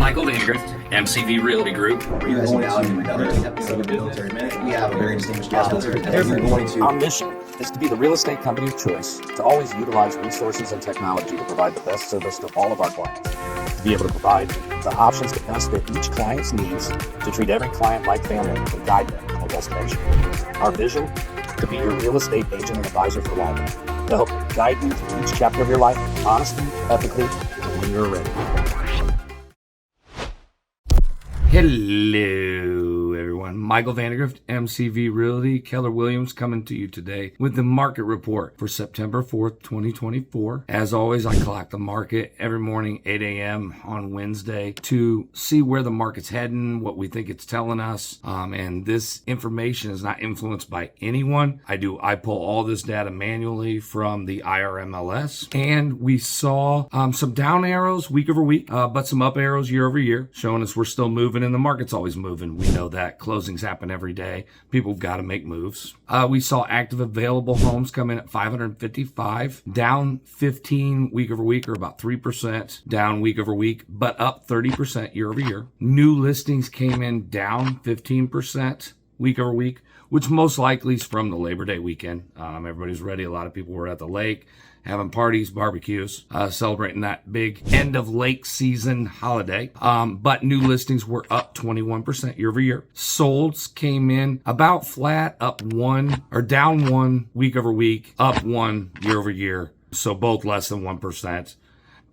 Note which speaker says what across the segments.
Speaker 1: Michael Vandergrift, MCV Realty Group.
Speaker 2: You guys now in another episode of Military Minute. We have a very distinguished guest.
Speaker 3: Our mission is to be the real estate company of choice, to always utilize resources and technology to provide the best service to all of our clients, to be able to provide the options to best fit each client's needs, to treat every client like family and guide them to a destination. Our vision, to be your real estate agent and advisor for life, to help guide you through each chapter of your life, honestly, ethically, and when you're ready.
Speaker 4: Hello, everyone. Michael Vandergrift, MCV Realty. Keller Williams coming to you today with the market report for September 4th, 2024. As always, I clock the market every morning, 8 a.m. on Wednesday to see where the market's heading, what we think it's telling us. And this information is not influenced by anyone. I pull all this data manually from the IRMLS. And we saw some down arrows week over week, but some up arrows year over year, showing us we're still moving and the market's always moving. We know that closings happen every day. People have got to make moves. We saw active available homes come in at 555, down 15 week over week, or about 3% down week over week, but up 30% year over year. New listings came in down 15% week over week, which most likely is from the Labor Day weekend. Everybody's ready. A lot of people were at the lake, having parties, barbecues, celebrating that big end of lake season holiday. But new listings were up 21% year over year. Solds came in about flat, up one, or down one week over week, up one year over year. So both less than 1%.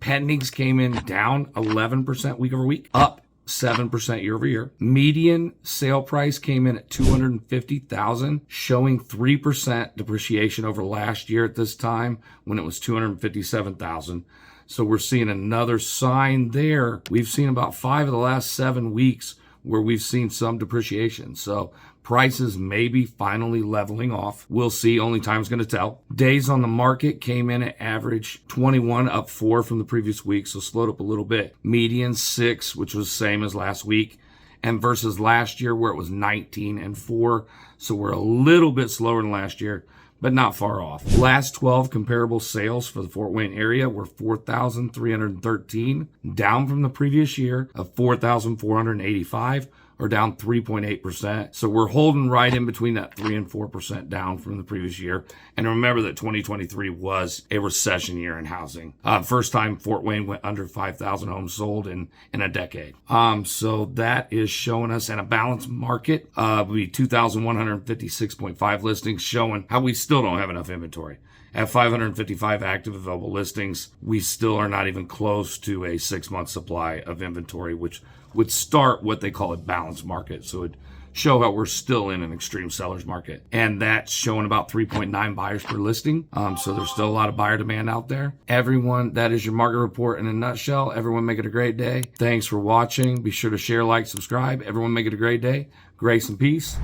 Speaker 4: Pendings came in down 11% week over week, up 7% year over year. Median sale price came in at $250,000, showing 3% depreciation over last year at this time when it was $257,000. So we're seeing another sign there. We've seen about 5 of the last 7 weeks where we've seen some depreciation. So prices may be finally leveling off. We'll see. Only time's going to tell. Days on the market came in at average 21, up 4 from the previous week, so slowed up a little bit. Median 6, which was the same as last week, and versus last year where it was 19 and 4. So we're a little bit slower than last year, but not far off. Last 12 comparable sales for the Fort Wayne area were 4,313, down from the previous year of 4,485, or down 3.8%. So we're holding right in between that 3 and 4% down from the previous year. And remember that 2023 was a recession year in housing. First time Fort Wayne went under 5,000 homes sold in a decade. So that is showing us in a balanced market, we 2,156.5 listings, showing how we still don't have enough inventory. At 555 active available listings, we still are not even close to a 6-month supply of inventory, which would start what they call a balanced market. So it'd show how we're still in an extreme seller's market. And that's showing about 3.9 buyers per listing. So there's still a lot of buyer demand out there. Everyone, that is your market report in a nutshell. Everyone make it a great day. Thanks for watching. Be sure to share, like, subscribe. Everyone make it a great day. Grace and peace.